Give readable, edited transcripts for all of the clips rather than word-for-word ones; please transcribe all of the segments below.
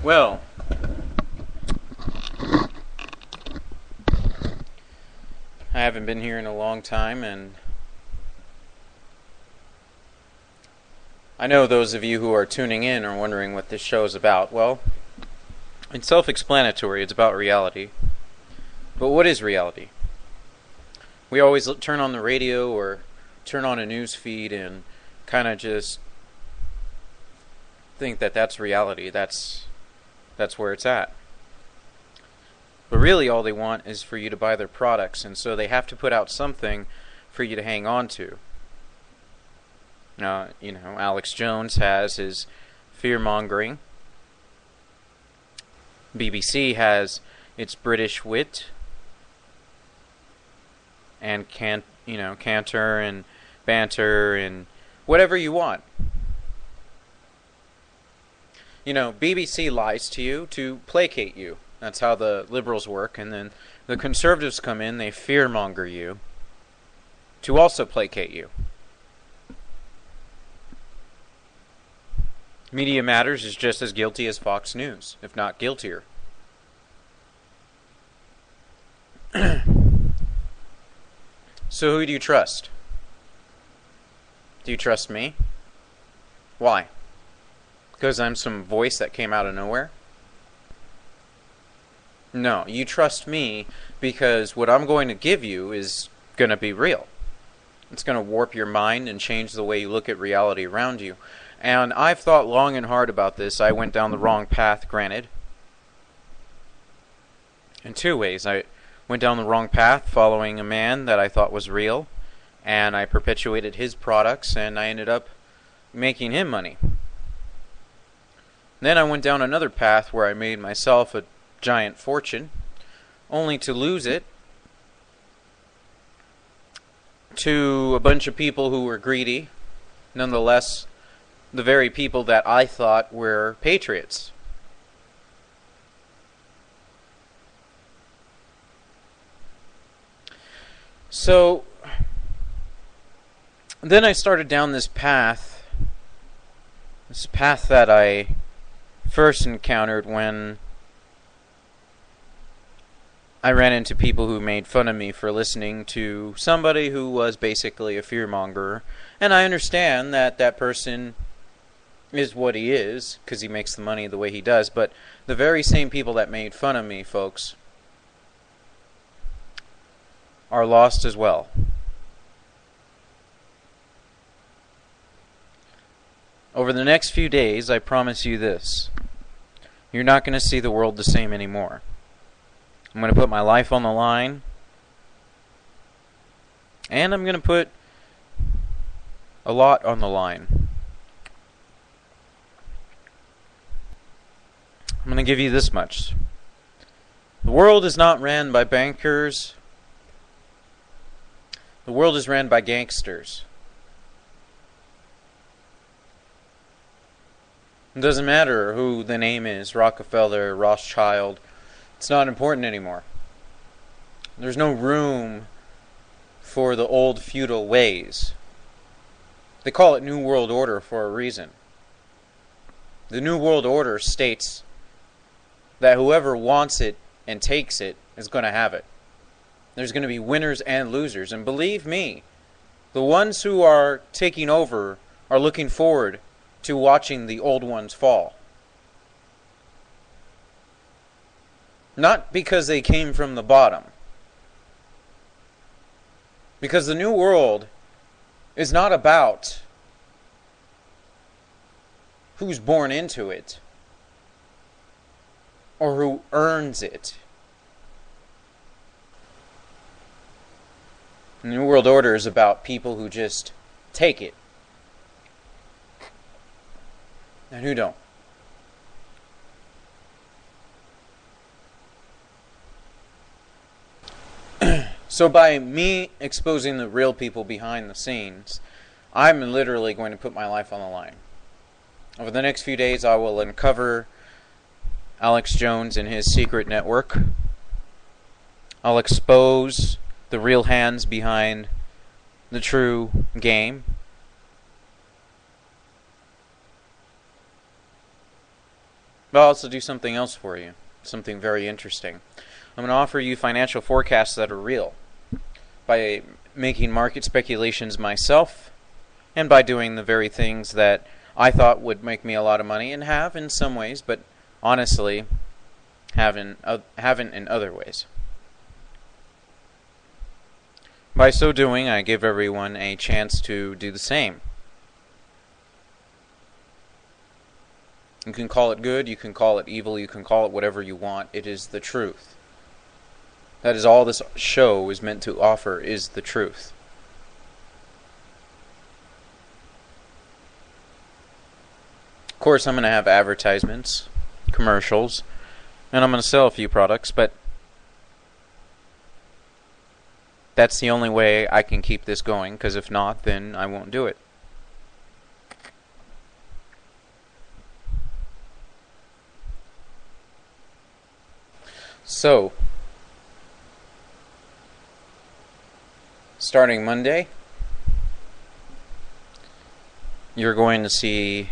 Well, I haven't been here in a long time, and I know those of you who are tuning in are wondering what this show is about. Well, it's self-explanatory. It's about reality. But what is reality? We always turn on the radio or turn on a news feed and kind of just think that that's reality. That's where it's at. But really all they want is for you to buy their products, and so they have to put out something for you to hang on to. Alex Jones has his fear-mongering. BBC has its British wit. And canter and banter and whatever you want. BBC lies to you to placate you. That's how the liberals work. And then the conservatives come in, they fearmonger you to also placate you. Media Matters is just as guilty as Fox News, if not guiltier. So who do you trust? Do you trust me? Why? Because I'm some voice that came out of nowhere? No, you trust me because what I'm going to give you is going to be real. It's going to warp your mind and change the way you look at reality around you. And I've thought long and hard about this. I went down the wrong path, granted. In two ways. I went down the wrong path following a man that I thought was real, and I perpetuated his products, and I ended up making him money. Then I went down another path where I made myself a giant fortune, only to lose it to a bunch of people who were greedy, nonetheless the very people that I thought were patriots. So then I started down this path that I first encountered when I ran into people who made fun of me for listening to somebody who was basically a fearmonger. And I understand that that person is what he is because he makes the money the way he does. But the very same people that made fun of me, folks, are lost as well. Over the next few days, I promise you this. You're not going to see the world the same anymore. I'm going to put my life on the line. And I'm going to put a lot on the line. I'm going to give you this much. The world is not ran by bankers. The world is ran by gangsters. It doesn't matter who the name is, Rockefeller, Rothschild. It's not important anymore. There's no room for the old feudal ways. They call it New World Order for a reason. The New World Order states that whoever wants it and takes it is going to have it. There's going to be winners and losers. And believe me, the ones who are taking over are looking forward to watching the old ones fall. Not because they came from the bottom. Because the New World is not about who's born into it or who earns it. The New World Order is about people who just take it and who don't. So by me exposing the real people behind the scenes, I'm literally going to put my life on the line. Over the next few days, I will uncover Alex Jones and his secret network. I'll expose the real hands behind the true game. But I'll also do something else for you, something very interesting. I'm going to offer you financial forecasts that are real by making market speculations myself and by doing the very things that I thought would make me a lot of money and have in some ways, but honestly haven't in other ways. By so doing, I give everyone a chance to do the same. You can call it good, you can call it evil, you can call it whatever you want. It is the truth. That is all this show is meant to offer, is the truth. Of course, I'm going to have advertisements, commercials, and I'm going to sell a few products, but that's the only way I can keep this going, because if not, then I won't do it. So, starting Monday, you're going to see,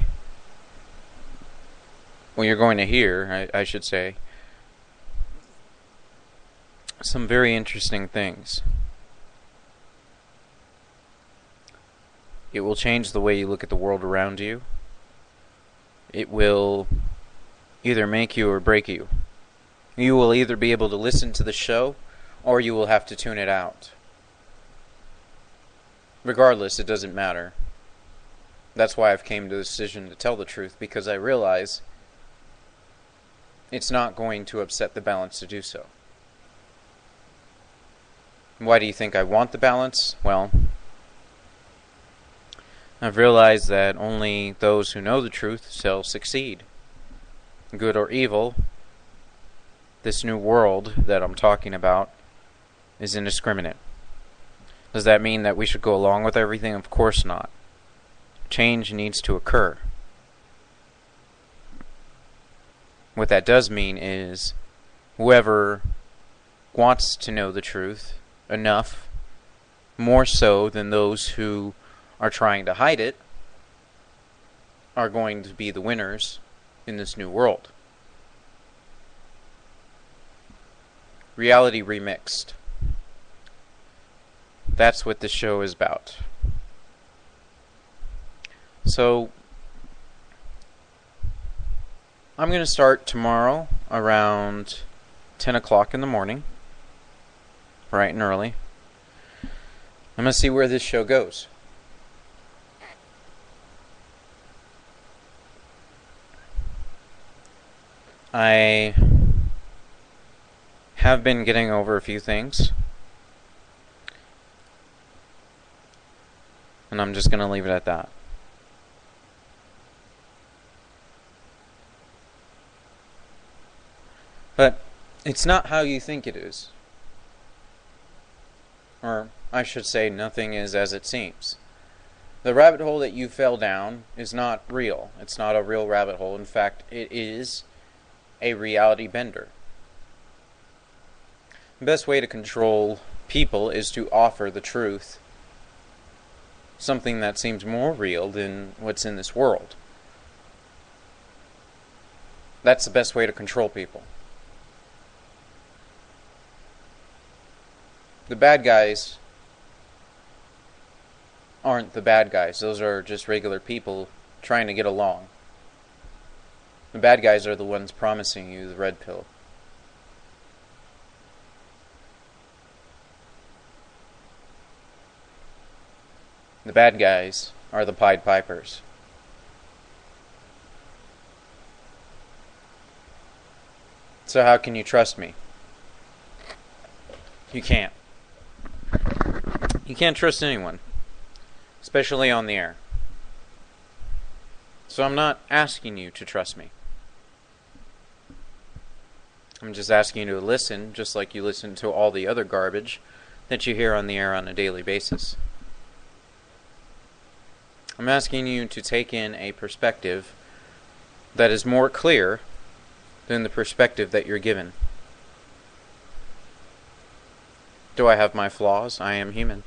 well, you're going to hear, I should say, some very interesting things. It will change the way you look at the world around you. It will either make you or break you. You will either be able to listen to the show, or you will have to tune it out. Regardless, it doesn't matter. That's why I've came to the decision to tell the truth, because I realize it's not going to upset the balance to do so. Why do you think I want the balance? Well, I've realized that only those who know the truth shall succeed. Good or evil, this new world that I'm talking about is indiscriminate. Does that mean that we should go along with everything? Of course not. Change needs to occur. What that does mean is whoever wants to know the truth enough, more so than those who are trying to hide it, are going to be the winners in this new world. Reality remixed. That's what this show is about. So, I'm going to start tomorrow around 10 o'clock in the morning, bright and early. I'm going to see where this show goes. I have been getting over a few things, and I'm just going to leave it at that. But it's not how you think it is. Or I should say, nothing is as it seems. The rabbit hole that you fell down is not real. It's not a real rabbit hole. In fact, it is a reality bender. The best way to control people is to offer the truth, something that seems more real than what's in this world. That's the best way to control people. The bad guys aren't the bad guys. Those are just regular people trying to get along. The bad guys are the ones promising you the red pill. The bad guys are the Pied Pipers. So how can you trust me? You can't. You can't trust anyone, especially on the air. So I'm not asking you to trust me. I'm just asking you to listen, just like you listen to all the other garbage that you hear on the air on a daily basis. I'm asking you to take in a perspective that is more clear than the perspective that you're given. Do I have my flaws? I am human.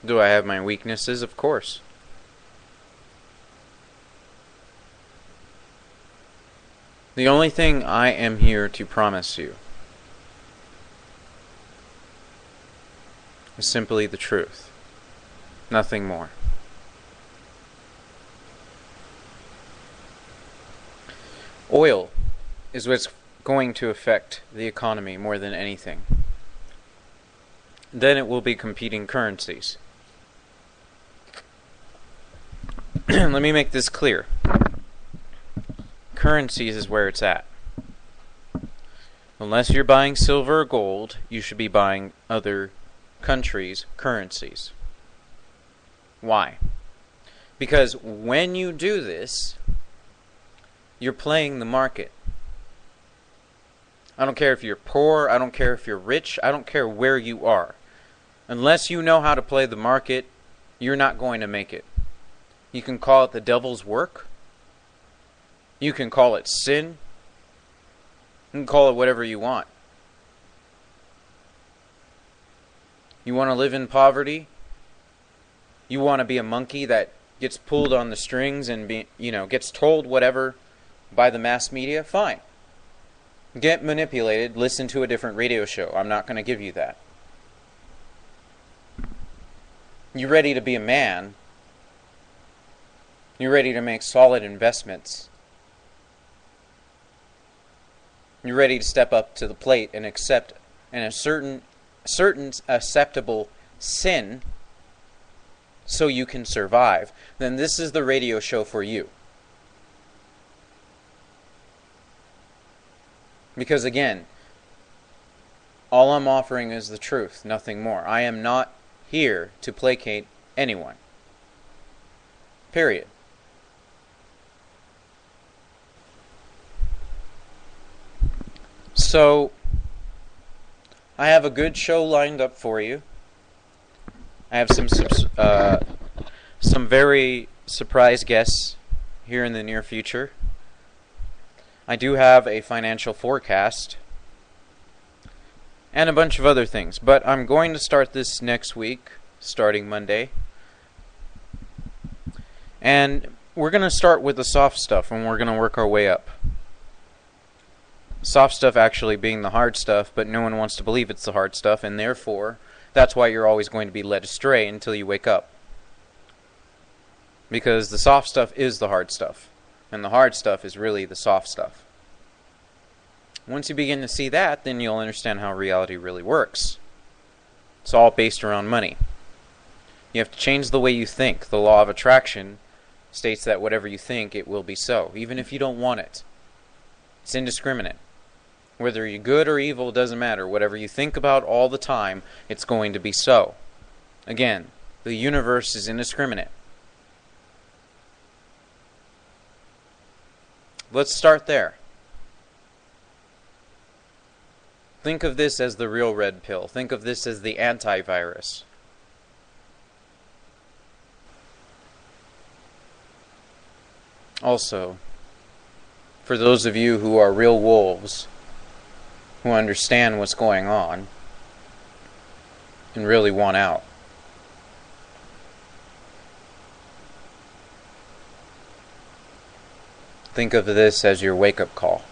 Do I have my weaknesses? Of course. The only thing I am here to promise you is simply the truth. Nothing more. Oil is what's going to affect the economy more than anything. Then it will be competing currencies. Let me make this clear. Currencies is where it's at. Unless you're buying silver or gold, you should be buying other countries' currencies. Why? Because when you do this, you're playing the market. I don't care if you're poor, I don't care if you're rich, I don't care where you are. Unless you know how to play the market, you're not going to make it. You can call it the devil's work. You can call it sin. You can call it whatever you want. You want to live in poverty? You want to be a monkey that gets pulled on the strings and gets told whatever by the mass media? Fine. Get manipulated, listen to a different radio show. I'm not going to give you that. You're ready to be a man. You're ready to make solid investments. You're ready to step up to the plate and accept a certain acceptable sin so you can survive. Then this is the radio show for you. Because again, all I'm offering is the truth, nothing more. I am not here to placate anyone. Period. So, I have a good show lined up for you. I have some very surprise guests here in the near future. I do have a financial forecast and a bunch of other things, but I'm going to start this next week, starting Monday. And we're going to start with the soft stuff, and we're going to work our way up. Soft stuff actually being the hard stuff, but no one wants to believe it's the hard stuff, and therefore, that's why you're always going to be led astray until you wake up. Because the soft stuff is the hard stuff, and the hard stuff is really the soft stuff. Once you begin to see that, then you'll understand how reality really works. It's all based around money. You have to change the way you think. The law of attraction states that whatever you think, it will be so, even if you don't want it. It's indiscriminate. Whether you're good or evil, doesn't matter. Whatever you think about all the time, it's going to be so. Again, the universe is indiscriminate. Let's start there. Think of this as the real red pill. Think of this as the antivirus. Also, for those of you who are real wolves, who understand what's going on, and really want out, think of this as your wake-up call.